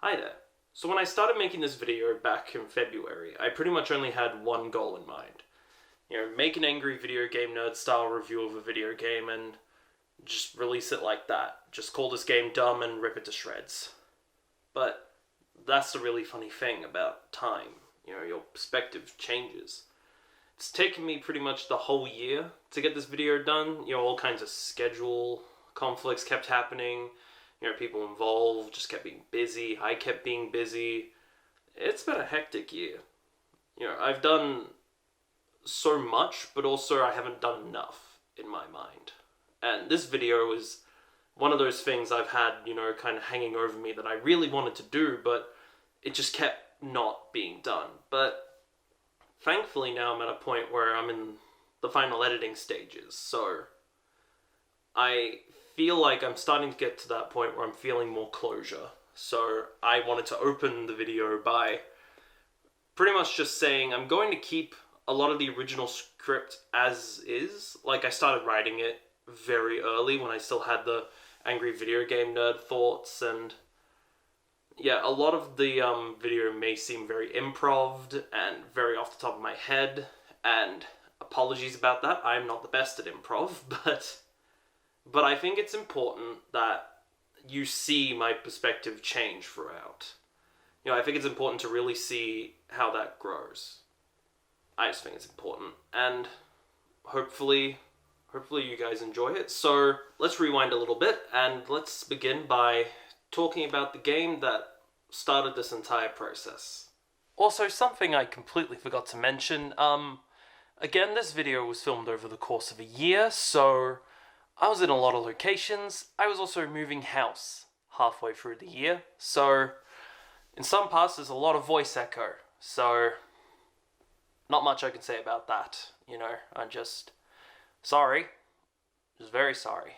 Hi there. So when I started making this video back in February, I pretty much only had one goal in mind. Make an angry video game nerd style review of a video game and just release it like that. Just call this game dumb and rip it to shreds. But that's the really funny thing about time. Your perspective changes. It's taken me pretty much the whole year to get this video done. All kinds of schedule conflicts kept happening. People involved just kept being busy. I kept being busy. It's been a hectic year. I've done so much, but also I haven't done enough in my mind. And this video is one of those things I've had, kind of hanging over me that I really wanted to do, but it just kept not being done. But thankfully now I'm at a point where I'm in the final editing stages, so I feel like I'm starting to get to that point where I'm feeling more closure. So I wanted to open the video by pretty much just saying I'm going to keep a lot of the original script as is. Like, I started writing it very early when I still had the angry video game nerd thoughts, and yeah, a lot of the video may seem very improv'd and very off the top of my head, and apologies about that. I'm not the best at improv, but I think it's important that you see my perspective change throughout. I think it's important to really see how that grows. I just think it's important, and hopefully you guys enjoy it. So let's rewind a little bit, and let's begin by talking about the game that started this entire process. Also, something I completely forgot to mention, again, this video was filmed over the course of a year, so I was in a lot of locations. I was also moving house halfway through the year, so in some parts there's a lot of voice echo, so not much I can say about that, I'm just sorry. Just very sorry.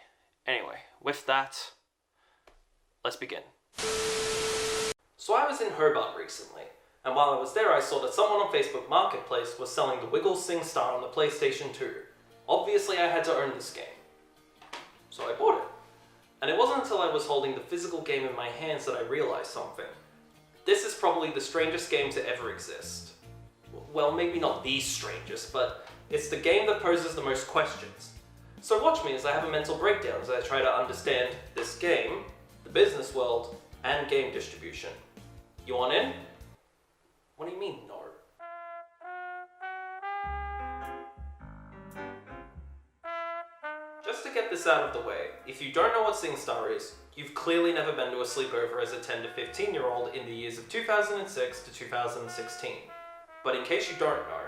Anyway, with that, let's begin. So I was in Hobart recently, and while I was there I saw that someone on Facebook Marketplace was selling the Singstar on the PlayStation 2. Obviously I had to own this game, so I bought it. And it wasn't until I was holding the physical game in my hands that I realized something. This is probably the strangest game to ever exist. Well, maybe not the strangest, but it's the game that poses the most questions. So watch me as I have a mental breakdown as I try to understand this game, the business world, and game distribution. You want in? What do you mean, no? Just to get this out of the way, if you don't know what Singstar is, you've clearly never been to a sleepover as a 10 to 15-year-old in the years of 2006 to 2016. But in case you don't know,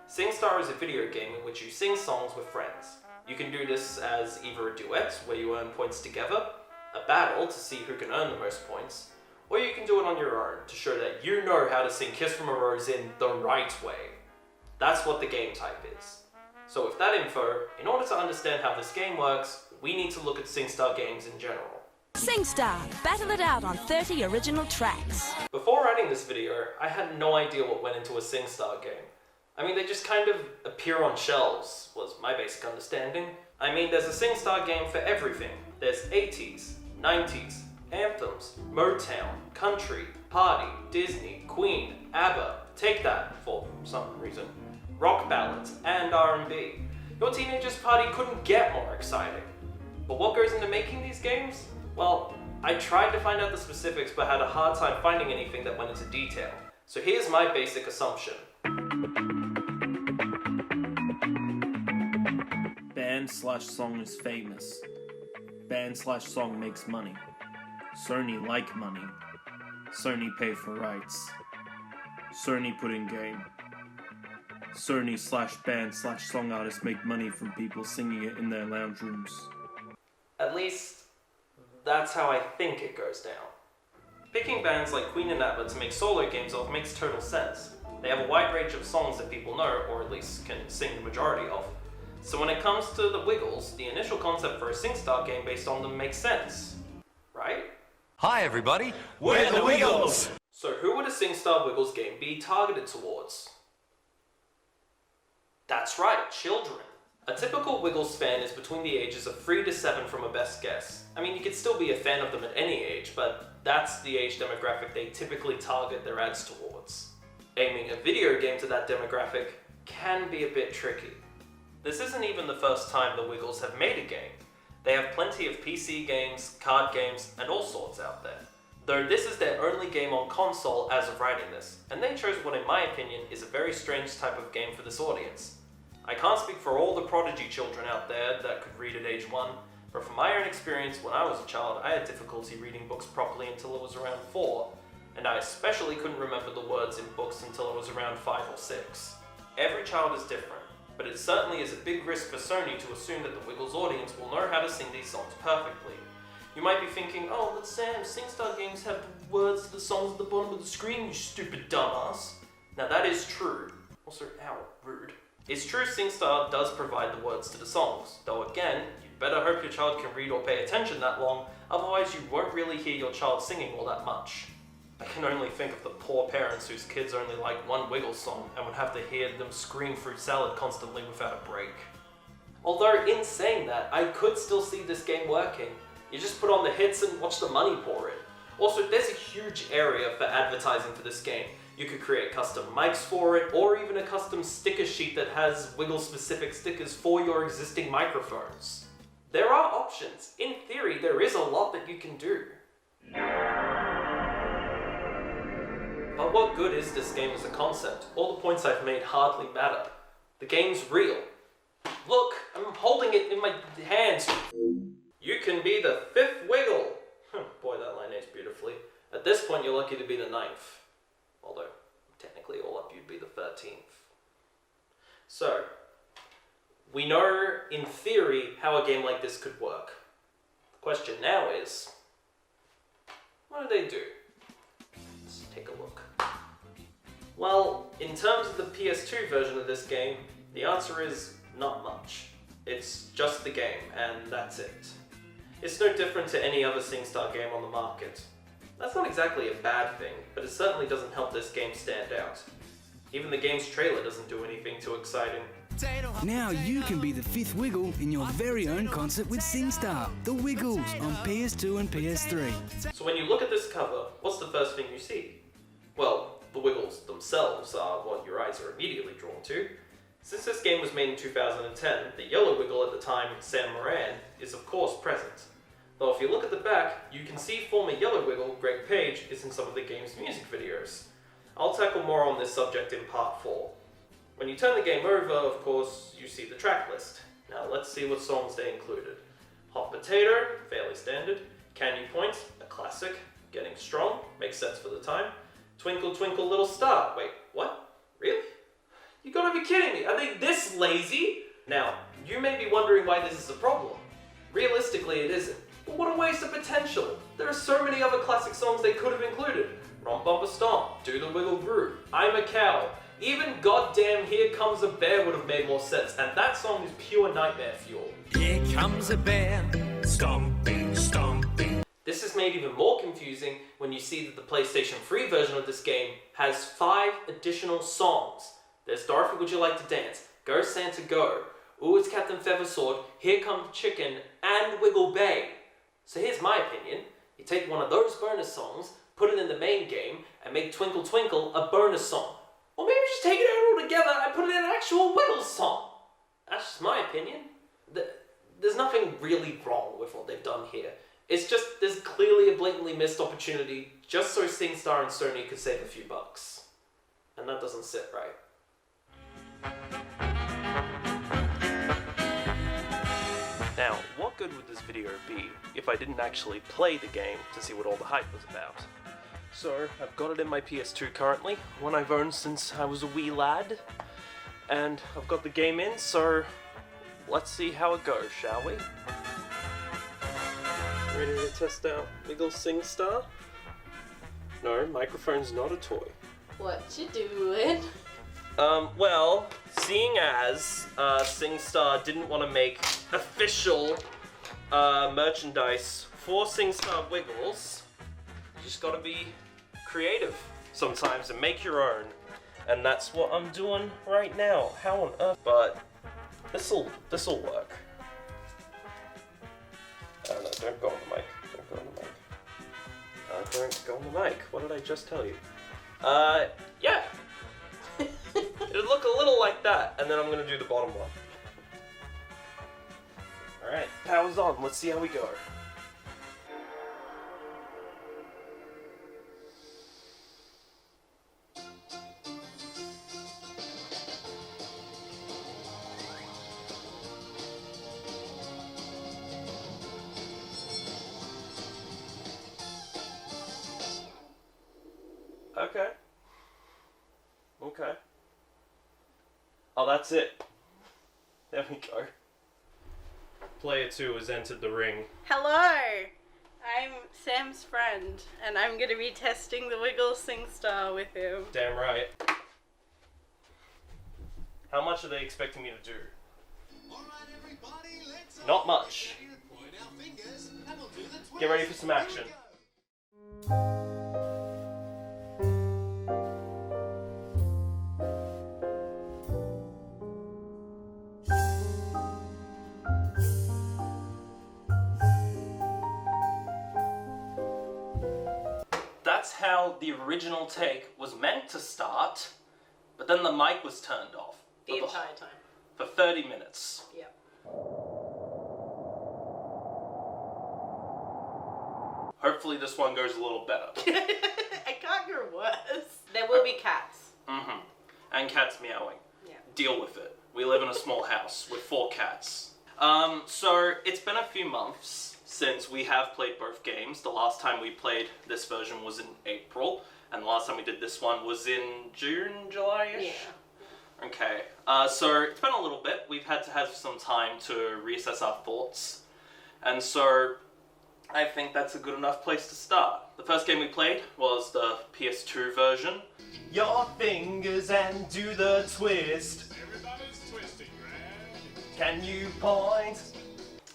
Singstar is a video game in which you sing songs with friends. You can do this as either a duet, where you earn points together, a battle to see who can earn the most points, or you can do it on your own to show that you know how to sing Kiss from a Rose in the right way. That's what the game type is. So with that info, in order to understand how this game works, we need to look at Singstar games in general. Singstar, battle it out on 30 original tracks. Before writing this video, I had no idea what went into a Singstar game. They just kind of appear on shelves, was my basic understanding. There's a Singstar game for everything. There's 80s, 90s, anthems, Motown, country, party, Disney, Queen, ABBA, take that for some reason, rock ballads, and R&B. Your teenager's party couldn't get more exciting. But what goes into making these games? Well, I tried to find out the specifics but had a hard time finding anything that went into detail. So here's my basic assumption. Band/song is famous. Band/song makes money. Sony like money. Sony pay for rights. Sony put in game. Sony/band/song artists make money from people singing it in their lounge rooms. At least, that's how I think it goes down. Picking bands like Queen and ABBA to make solo games of makes total sense. They have a wide range of songs that people know, or at least can sing the majority of. So when it comes to the Wiggles, the initial concept for a Singstar game based on them makes sense. Right? Hi everybody, we're the Wiggles! So who would a Singstar Wiggles game be targeted towards? That's right, children. A typical Wiggles fan is between the ages of 3 to 7 from a best guess. I mean, you could still be a fan of them at any age, but that's the age demographic they typically target their ads towards. Aiming a video game to that demographic can be a bit tricky. This isn't even the first time the Wiggles have made a game. They have plenty of PC games, card games, and all sorts out there. Though this is their only game on console as of writing this, and they chose what in my opinion is a very strange type of game for this audience. I can't speak for all the prodigy children out there that could read at age 1, but from my own experience when I was a child, I had difficulty reading books properly until I was around 4, and I especially couldn't remember the words in books until I was around 5 or 6. Every child is different, but it certainly is a big risk for Sony to assume that the Wiggles audience will know how to sing these songs perfectly. You might be thinking, oh, but Sam, Singstar games have the words to the songs at the bottom of the screen, you stupid dumbass. Now that is true. Also, ow, rude. It's true Singstar does provide the words to the songs, though again, you'd better hope your child can read or pay attention that long, otherwise you won't really hear your child singing all that much. I can only think of the poor parents whose kids only like one Wiggles song and would have to hear them scream fruit salad constantly without a break. Although, in saying that, I could still see this game working. You just put on the hits and watch the money pour in. Also, there's a huge area for advertising for this game. You could create custom mics for it, or even a custom sticker sheet that has Wiggle-specific stickers for your existing microphones. There are options. In theory, there is a lot that you can do. But what good is this game as a concept? All the points I've made hardly matter. The game's real. Look, I'm holding it in my hands. You can be the 5th Wiggle. Boy, that line aged beautifully. At this point, you're lucky to be the 9th. Although, technically all up you'd be the 13th. So, we know, in theory, how a game like this could work. The question now is, what do they do? Let's take a look. Well, in terms of the PS2 version of this game, the answer is not much. It's just the game, and that's it. It's no different to any other Singstar game on the market. That's not exactly a bad thing, but it certainly doesn't help this game stand out. Even the game's trailer doesn't do anything too exciting. Now you can be the 5th Wiggle in your very own concert with Singstar, The Wiggles, on PS2 and PS3. So when you look at this cover, what's the first thing you see? Well, the Wiggles themselves are what your eyes are immediately drawn to. Since this game was made in 2010, the yellow Wiggle at the time, Sam Moran, is of course present. Though if you look at the back, you can see former yellow Wiggle, Greg Page, is in some of the game's music videos. I'll tackle more on this subject in part 4. When you turn the game over, of course, you see the track list. Now let's see what songs they included. Hot Potato, fairly standard. Can You Point, a classic. Getting Strong, makes sense for the time. Twinkle Twinkle Little Star, wait, what? Really? You gotta be kidding me, are they this lazy? Now, you may be wondering why this is a problem. Realistically, it isn't. But what a waste of potential. There are so many other classic songs they could have included. Romp Bumper Stomp, Do the Wiggle Groove, I'm a Cow. Even goddamn Here Comes a Bear would have made more sense, and that song is pure nightmare fuel. Here comes a bear, stomping, stomping. This is made even more confusing when you see that the PlayStation 3 version of this game has 5 additional songs. There's Dorothy Would You Like to Dance, Go Santa Go, Ooh It's Captain Feathersword, Here Comes Chicken, and Wiggle Bay. So here's my opinion. You take one of those bonus songs, put it in the main game, and make Twinkle Twinkle a bonus song. Or maybe just take it out all together and put it in an actual Wiggles song. That's just my opinion. There's nothing really wrong with what they've done here. It's just there's clearly a blatantly missed opportunity just so Singstar and Sony could save a few bucks. And that doesn't sit right. Now, what good would this video be if I didn't actually play the game to see what all the hype was about? So, I've got it in my PS2 currently, one I've owned since I was a wee lad, and I've got the game in, so let's see how it goes, shall we? Ready to test out Wiggle Singstar? No, microphone's not a toy. What you doing? Well, seeing as Singstar didn't want to make official merchandise for Singstar Wiggles, you just gotta be creative sometimes and make your own. And that's what I'm doing right now. How on earth? But This'll work. No, don't go on the mic. Don't go on the mic. Don't go on the mic. What did I just tell you? Yeah. It'll look a little like that, and then I'm gonna do the bottom one. Alright, power's on. Let's see how we go. Okay. Okay. Oh, that's it. There we go. Player 2 has entered the ring. Hello! I'm Sam's friend, and I'm going to be testing the Wiggles Singstar with him. Damn right. How much are they expecting me to do? Not much. Get ready for some action. That's how the original take was meant to start, but then the mic was turned off. The entire time. For 30 minutes. Yep. Hopefully this one goes a little better. It can't go worse. There will be cats. Mm-hmm. And cats meowing. Yeah. Deal with it. We live in a small house with 4 cats. So it's been a few months since we have played both games. The last time we played this version was in April, and the last time we did this one was in June, July-ish? Yeah. Okay, so it's been a little bit. We've had to have some time to reassess our thoughts, and so I think that's a good enough place to start. The first game we played was the PS2 version. Your fingers and do the twist. Everybody's twisting, right? Can you point?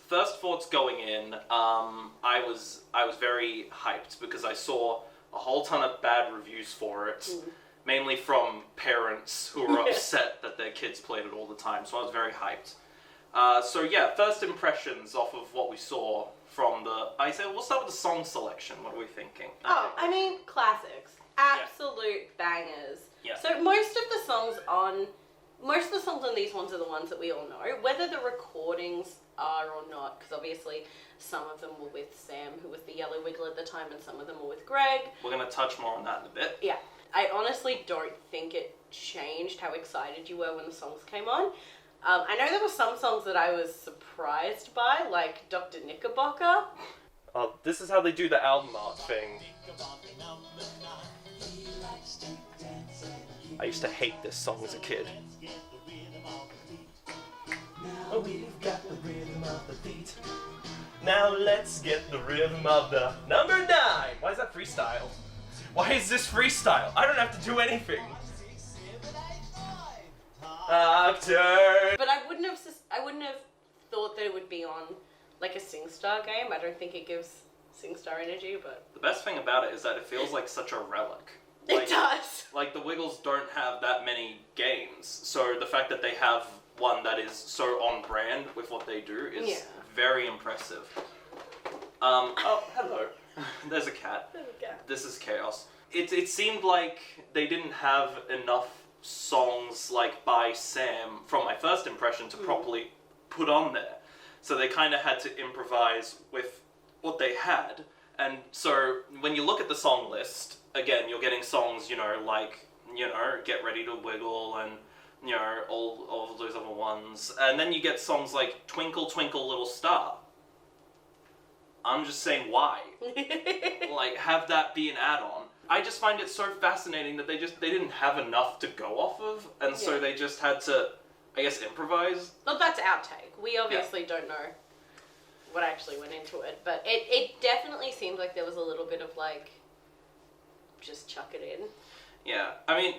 First thoughts going in, I was very hyped because I saw a whole ton of bad reviews for it, mainly from parents who were upset that their kids played it all the time, so I was very hyped. So yeah, first impressions off of what we saw from I said we'll start with the song selection. What are we thinking? Oh, I mean, classics. Absolute bangers. Yeah. So most of the songs on these ones are the ones that we all know. Whether the recordings are or not, because obviously some of them were with Sam, who was the yellow wiggle at the time, and some of them were with Greg. We're going to touch more on that in a bit. Yeah. I honestly don't think it changed how excited you were when the songs came on. I know there were some songs that I was surprised by, like Dr. Knickerbocker. Oh, this is how they do the album art thing. I used to hate this song as a kid. Oh, we've got the rhythm of the beat. Now let's get the rhythm of the number 9. Why is that freestyle? Why is this freestyle? I don't have to do anything. Doctor. But I wouldn't have thought that it would be on like a SingStar game. I don't think it gives SingStar energy, but The best thing about it is that it feels like such a relic. it does. Like, the Wiggles don't have that many games, so the fact that they have one that is so on brand with what they do is very impressive. Oh, hello. There's a cat. This is chaos. It seemed like they didn't have enough songs, like, by Sam, from my first impression, to properly put on there. So they kind of had to improvise with what they had. And so when you look at the song list, again, you're getting songs, like, Get Ready to Wiggle and, all of those other ones. And then you get songs like Twinkle Twinkle Little Star. I'm just saying, why? Like, have that be an add-on. I just find it so fascinating that they didn't have enough to go off of, and so they just had to, I guess, improvise. Well, that's our take. We obviously don't know what actually went into it, but it definitely seemed like there was a little bit of, like, just chuck it in. Yeah, I mean,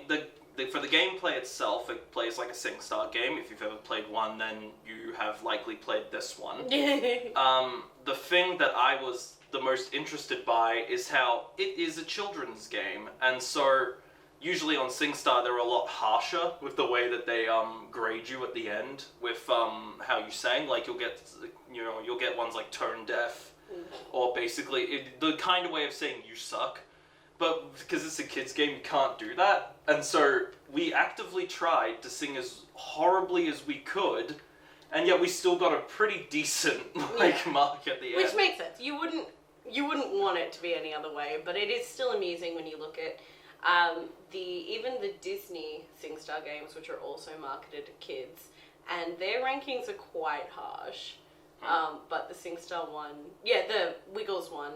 for the gameplay itself, it plays like a SingStar game. If you've ever played one, then you have likely played this one. The thing that I was the most interested by is how it is a children's game, and so usually on SingStar they're a lot harsher with the way that they grade you at the end with how you sang. Like you'll get ones like tone deaf, or basically the kind of way of saying you suck. But because it's a kids game, you can't do that. And so we actively tried to sing as horribly as we could, and yet we still got a pretty decent mark at the end. Which makes sense. You wouldn't want it to be any other way, but it is still amusing when you look at even the Disney SingStar games, which are also marketed to kids, and their rankings are quite harsh. But the SingStar one, the Wiggles one,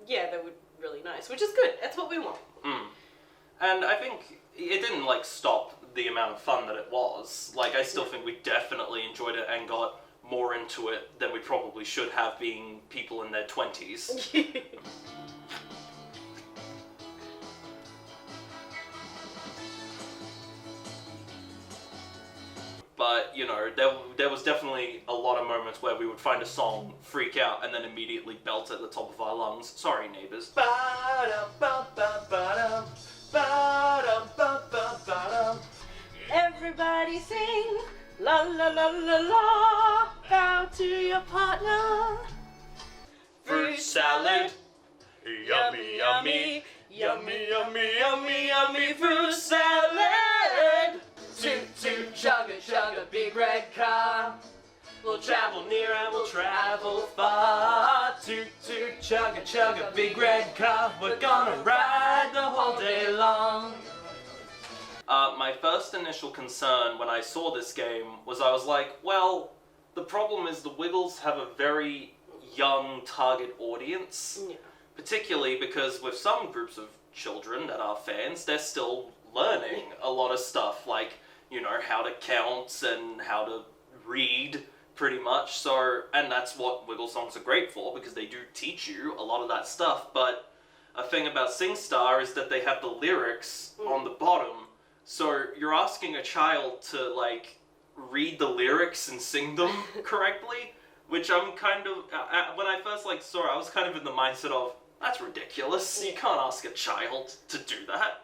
they were really nice, which is good. That's what we want. And I think it didn't stop the amount of fun that it was. I still think we definitely enjoyed it and got more into it than we probably should have, being people in their 20s. But, there was definitely a lot of moments where we would find a song, freak out, and then immediately belt at the top of our lungs. Sorry, neighbors. Everybody sing, la la la la la, bow to your partner. Fruit salad, yummy, yummy, yummy, yummy, yummy, yummy fruit salad. Toot toot, chugga chugga, big red car. We'll travel near and we'll travel far. Toot toot, chugga chugga, big red car. We're gonna ride the whole day long. My first initial concern when I saw this game was I was like, well, the problem is the Wiggles have a very young target audience. Yeah. Particularly because with some groups of children that are fans, they're still learning a lot of stuff, like, how to count and how to read, pretty much. So, and that's what Wiggle songs are great for, because they do teach you a lot of that stuff. But a thing about SingStar is that they have the lyrics on the bottom. So you're asking a child to, read the lyrics and sing them correctly, which I'm kind of, when I first, saw it, I was kind of in the mindset of, that's ridiculous. You can't ask a child to do that.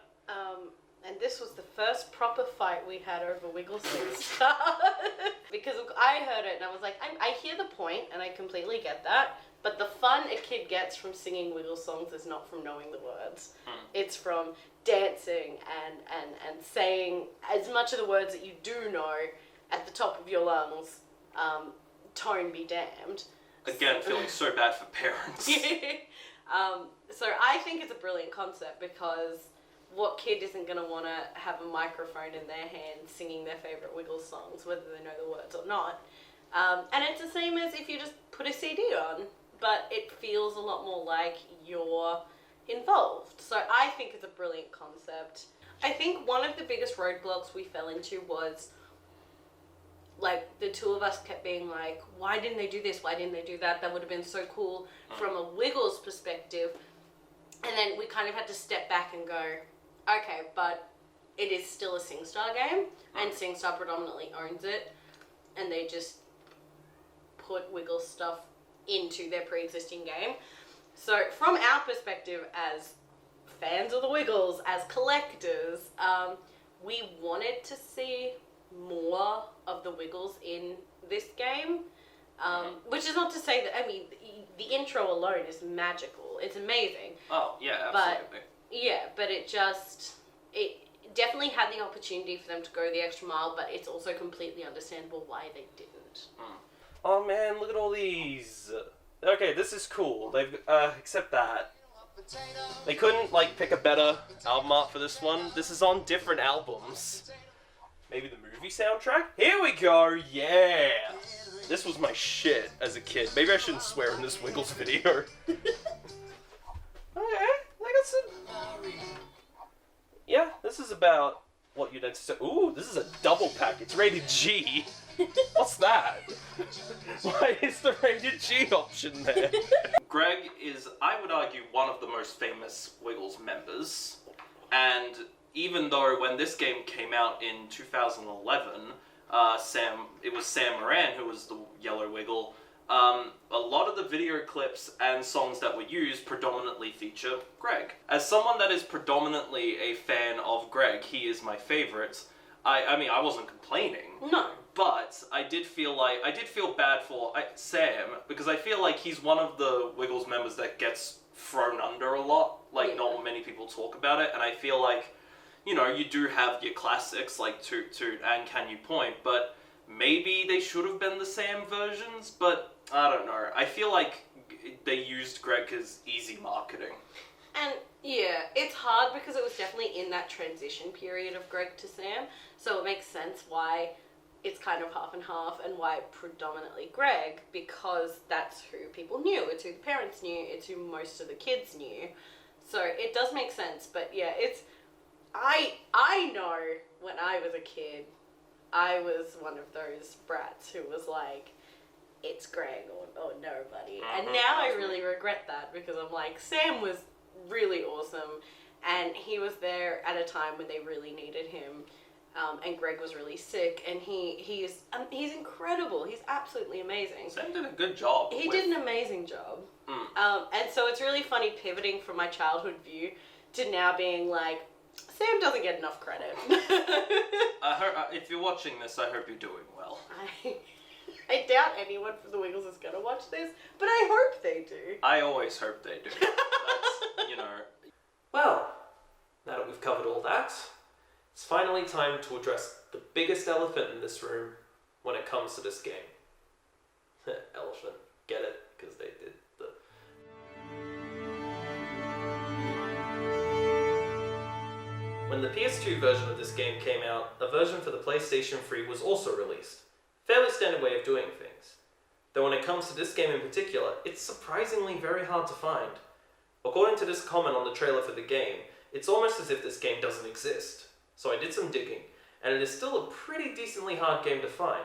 And this was the first proper fight we had over Wiggle SingStar. Because I heard it and I was like, I hear the point and I completely get that, but the fun a kid gets from singing Wiggle songs is not from knowing the words. It's from dancing and saying as much of the words that you do know at the top of your lungs, tone be damned. Again, feeling so bad for parents. So I think it's a brilliant concept, because what kid isn't going to want to have a microphone in their hand singing their favourite Wiggles songs, whether they know the words or not? And it's the same as if you just put a CD on, but it feels a lot more like you're involved. So I think it's a brilliant concept. I think one of the biggest roadblocks we fell into was, the two of us kept being like, why didn't they do this? Why didn't they do that? That would have been so cool from a Wiggles perspective. And then we kind of had to step back and go, okay, but it is still a SingStar game, and SingStar predominantly owns it, and they just put Wiggle stuff into their pre-existing game. So from our perspective as fans of the Wiggles, as collectors, we wanted to see more of the Wiggles in this game, which is not to say that, the intro alone is magical. It's amazing. Oh, yeah, absolutely. But it definitely had the opportunity for them to go the extra mile, but it's also completely understandable why they didn't. Oh man, look at all these. Okay, this is cool. They've, except that. They couldn't, pick a better album art for this one. This is on different albums. Maybe the movie soundtrack? Here we go, yeah! This was my shit as a kid. Maybe I shouldn't swear in this Wiggles video. Okay, yeah, this is about what you'd anticipate. Ooh, this is a double pack. It's rated G. What's that? Why is the rated G option there? Greg is, I would argue, one of the most famous Wiggles members. And even though when this game came out in 2011, it was Sam Moran who was the Yellow Wiggle. a lot of the video clips and songs that were used predominantly feature Greg. As someone that is predominantly a fan of Greg, he is my favorite. I mean, I wasn't complaining. No. But I did feel bad for Sam, because I feel like he's one of the Wiggles members that gets thrown under a lot. Like, not many people talk about it, and I feel like, you know, you do have your classics like Toot Toot and Can You Point, but maybe they should have been the Sam versions, but I don't know. I feel like they used Greg as easy marketing. And yeah, it's hard because it was definitely in that transition period of Greg to Sam, so it makes sense why it's kind of half and half, and why predominantly Greg, because that's who people knew, it's who the parents knew, it's who most of the kids knew. So it does make sense, but yeah, it's... I know when I was a kid, I was one of those brats who was like, it's Greg or nobody. And now I really regret that, because I'm like, Sam was really awesome, and he was there at a time when they really needed him, and Greg was really sick, and he's incredible. He's absolutely amazing. Sam did a good job. He did an amazing job. And so it's really funny pivoting from my childhood view to now being like, Sam doesn't get enough credit. If you're watching this, I hope you're doing well. I doubt anyone from the Wiggles is gonna watch this, but I hope they do. I always hope they do. That's, you know. Well, now that we've covered all that, it's finally time to address the biggest elephant in this room when it comes to this game. Elephant. Get it? Because they did the... When the PS2 version of this game came out, a version for the PlayStation 3 was also released. Fairly standard way of doing things. Though when it comes to this game in particular, it's surprisingly very hard to find. According to this comment on the trailer for the game, it's almost as if this game doesn't exist. So I did some digging, and it is still a pretty decently hard game to find.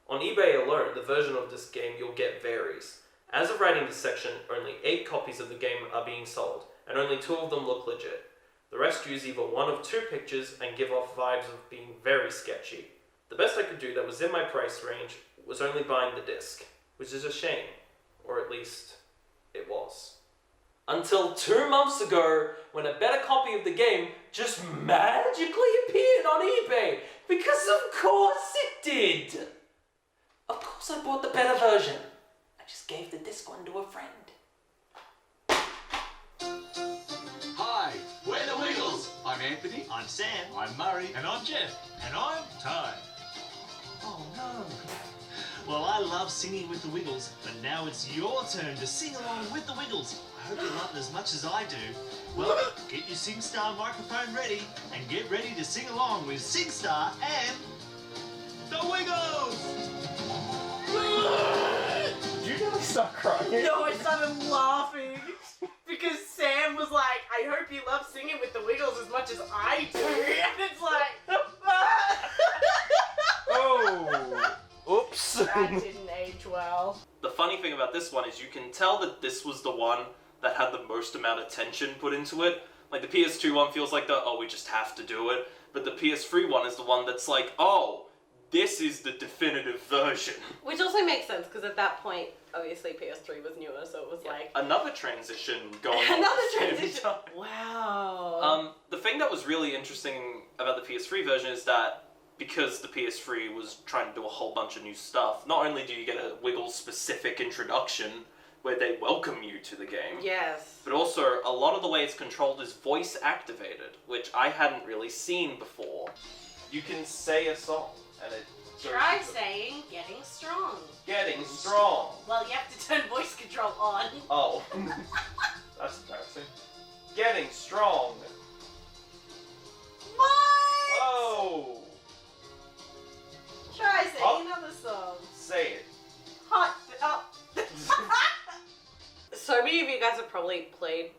On eBay alone, the version of this game you'll get varies. As of writing this section, only 8 copies of the game are being sold, and only 2 of them look legit. The rest use either one of 2 pictures and give off vibes of being very sketchy. The best I could do that was in my price range was only buying the disc, which is a shame, or at least it was. Until 2 months ago, when a better copy of the game just magically appeared on eBay, because of course it did! Of course I bought the better version. I just gave the disc one to a friend. Hi, we're the Wiggles. I'm Anthony. I'm Sam. I'm Murray. And I'm Jeff. And I'm Ty. Oh no. Well, I love singing with the Wiggles, but now it's your turn to sing along with the Wiggles. I hope you love it as much as I do. Well, get your Singstar microphone ready and get ready to sing along with Singstar and the Wiggles! Did you really start crying? No, I started laughing because Sam was like, I hope you love singing with the Wiggles as much as I do. And it's like, Oh! Oops. that didn't age well. The funny thing about this one is you can tell that this was the one that had the most amount of tension put into it. Like the PS2 one feels like we just have to do it. But the PS3 one is the one that's like, oh, this is the definitive version. Which also makes sense because at that point, obviously PS3 was newer, so it was like... Another transition going on. Another at the same transition. time. Wow. The thing that was really interesting about the PS3 version is that because the PS3 was trying to do a whole bunch of new stuff, not only do you get a Wiggles-specific introduction where they welcome you to the game, yes, but also a lot of the way it's controlled is voice-activated, which I hadn't really seen before. You can say a song, and it... try saying getting strong. Getting strong. Well, you have to turn voice control on. Oh. That's embarrassing. Getting strong. What? Oh. Try saying Oh. another song. Say it. Hot. Oh. So many of you guys have probably played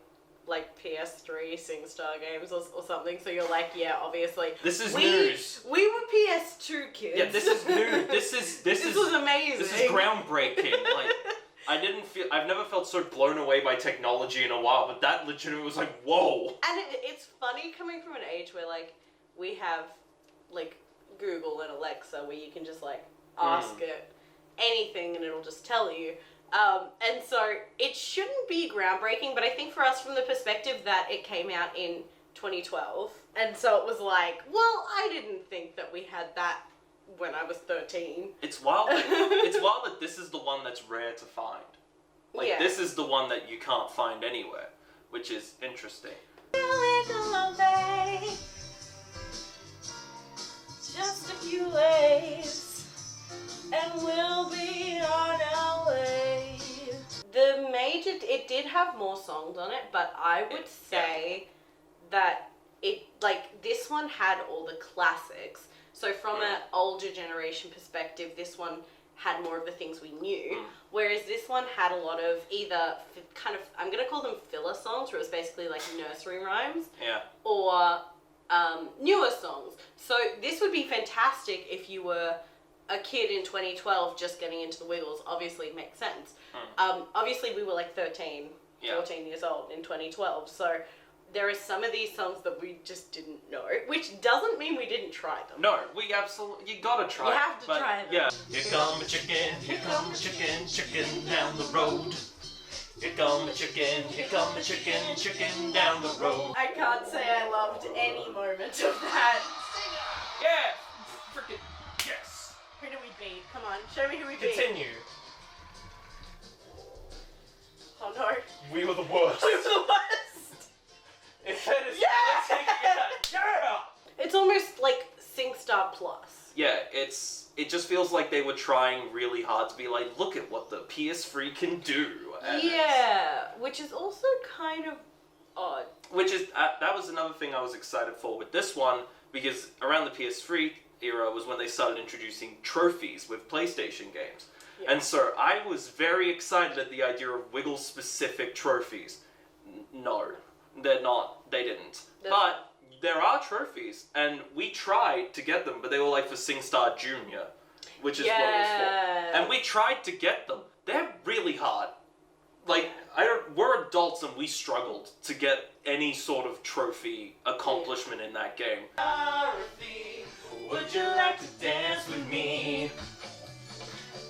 like PS3 Singstar games or something, so you're like, yeah, obviously. This is news. We were PS2 kids. Yeah, this is new. This was amazing. This is groundbreaking. Like, I've never felt so blown away by technology in a while, but that legitimately was like, whoa. And it's funny coming from an age where like we have like Google and Alexa where you can just like ask it anything and it'll just tell you. And so it shouldn't be groundbreaking, but I think for us from the perspective that it came out in 2012, and so it was like, well, I didn't think that we had that when I was 13. It's wild that this is the one that's rare to find. Like, Yeah. this is the one that you can't find anywhere, which is interesting. Just a few days, and we'll be on our way. It did have more songs on it, but I would say that it, like, this one had all the classics. So from an older generation perspective, this one had more of the things we knew, whereas this one had a lot of either kind of, I'm going to call them filler songs, where it was basically like nursery rhymes, or newer songs. So this would be fantastic if you were a kid in 2012 just getting into the Wiggles. Obviously, it makes sense. Obviously, we were like 13, 14 years old in 2012, so there are some of these songs that we just didn't know, which doesn't mean we didn't try them. No, we absolutely, you gotta try You it. have to try them. Yeah. Here come a chicken, here come a chicken, chicken down the road. Here come a chicken, here come a chicken, chicken down the road. I can't say I loved any moment of that. Yeah! Freaking yes! Who do we beat? Come on, show me who we beat. Continue. Oh no. We were the worst. We were the worst. In fairness, Yeah! yeah! It's almost like SingStar Plus. Yeah, it just feels like they were trying really hard to be like, look at what the PS3 can do. And Yeah, which is also kind of odd. which is, that was another thing I was excited for with this one, because around the PS3 era was when they started introducing trophies with PlayStation games. Yeah. And so I was very excited at the idea of Wiggle-specific trophies. No, they're not. They didn't. But there are trophies, and we tried to get them, but they were like for SingStar Junior, which is what it was for. And we tried to get them. They're really hard. Like, we're adults and we struggled to get any sort of trophy accomplishment in that game. Dorothy, would you like to dance with me?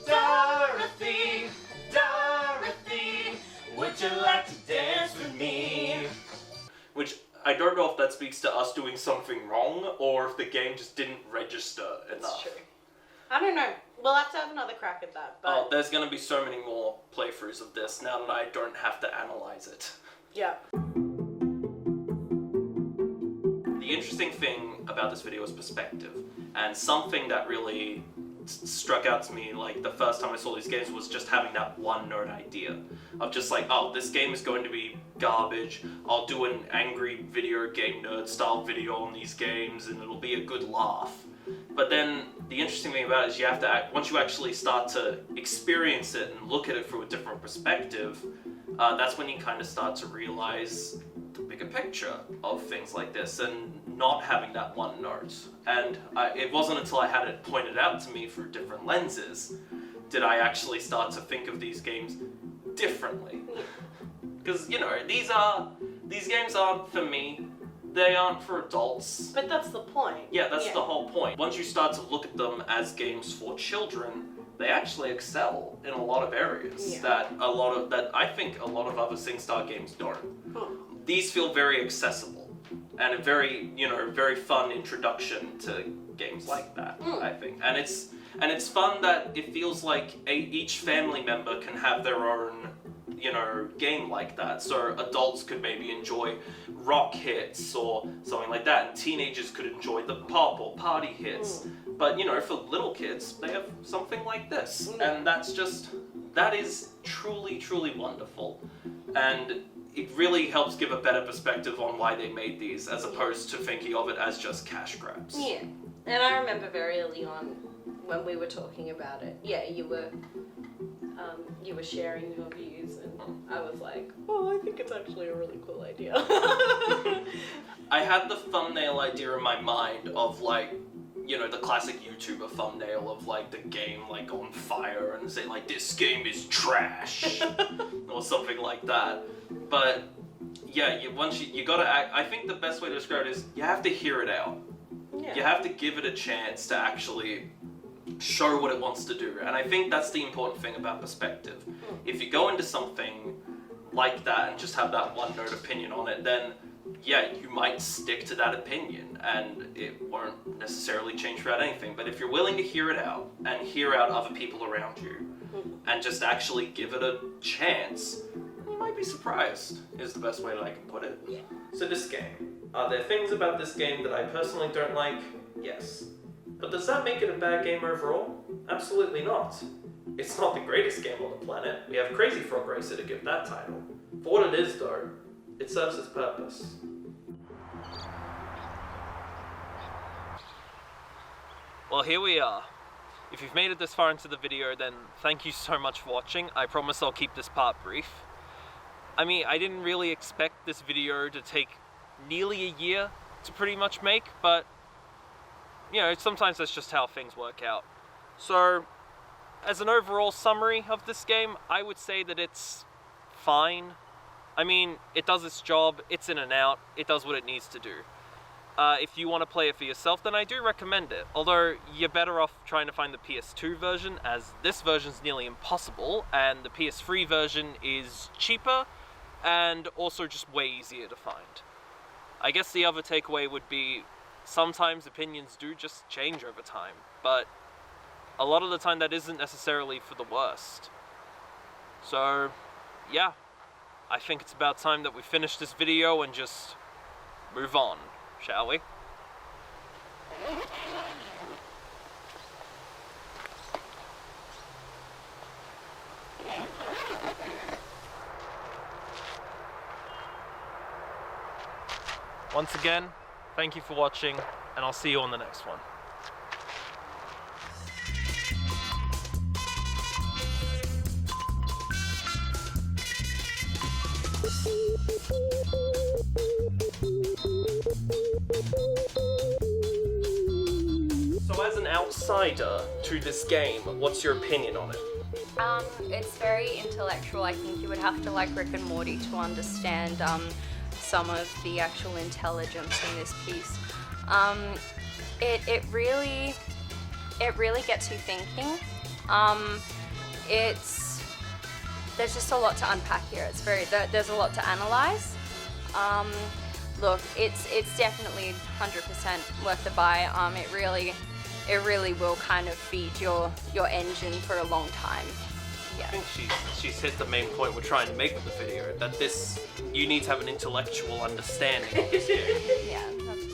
Dorothy, Dorothy, would you like to dance with me? Which, I don't know if that speaks to us doing something wrong, or if the game just didn't register enough. That's true. I don't know. We'll have to have another crack at that. But Oh, there's gonna be so many more playthroughs of this now that I don't have to analyze it. yeah. The interesting thing about this video is perspective, and something that really struck out to me like the first time I saw these games was just having that one note idea of just like, oh, this game is going to be garbage, I'll do an angry video game nerd style video on these games and it'll be a good laugh. But then the interesting thing about it is you have to, once you actually start to experience it and look at it through a different perspective, that's when you kind of start to realize the bigger picture of things like this and not having that one note. And it wasn't until I had it pointed out to me through different lenses did I actually start to think of these games differently. Because, you know, these games aren't for me. They aren't for adults. But that's the point. Yeah, that's the whole point. Once you start to look at them as games for children, they actually excel in a lot of areas that I think a lot of other SingStar games don't. These feel very accessible and a very, you know, very fun introduction to games like that, I think. And it's fun that it feels like each family member can have their own, you know, game like that. So adults could maybe enjoy rock hits or something like that, and teenagers could enjoy the pop or party hits. But, you know, for little kids, they have something like this. And that is truly, truly wonderful. And it really helps give a better perspective on why they made these, as opposed to thinking of it as just cash grabs. Yeah. And I remember very early on when we were talking about it, you were sharing your views, and I was like, oh, I think it's actually a really cool idea. I had the thumbnail idea in my mind of, like, you know, the classic YouTuber thumbnail of, like, the game, like, on fire and say, like, this game is trash or something like that. But yeah, you gotta act, I think the best way to describe it is you have to hear it out. Yeah. You have to give it a chance to actually show what it wants to do. And I think that's the important thing about perspective. If you go into something like that and just have that one-note opinion on it, then yeah, you might stick to that opinion and it won't necessarily change throughout anything. But if you're willing to hear it out and hear out other people around you and just actually give it a chance, you might be surprised, is the best way that I can put it. Yeah. So this game, are there things about this game that I personally don't like? Yes. But does that make it a bad game overall? Absolutely not. It's not the greatest game on the planet. We have Crazy Frog Racer to give that title. For what it is though, it serves its purpose. Well, here we are. If you've made it this far into the video, then thank you so much for watching. I promise I'll keep this part brief. I mean, I didn't really expect this video to take nearly a year to pretty much make, but you know, sometimes that's just how things work out. So, as an overall summary of this game, I would say that it's fine. I mean, it does its job, it's in and out, it does what it needs to do. If you want to play it for yourself, then I do recommend it. Although, you're better off trying to find the PS2 version, as this version's nearly impossible, and the PS3 version is cheaper, and also just way easier to find. I guess the other takeaway would be, sometimes opinions do just change over time, but a lot of the time that isn't necessarily for the worst. So, yeah, I think it's about time that we finish this video and just move on, shall we? Once again, thank you for watching, and I'll see you on the next one. So as an outsider to this game, what's your opinion on it? It's very intellectual. I think you would have to like Rick and Morty to understand some of the actual intelligence in this piece. It really gets you thinking. There's just a lot to unpack here. There's a lot to analyze. Look, it's definitely 100% worth the buy. It really will kind of feed your engine for a long time. Yeah. I think she's hit the main point we're trying to make with the video, that you need to have an intellectual understanding of this game. Yeah, that's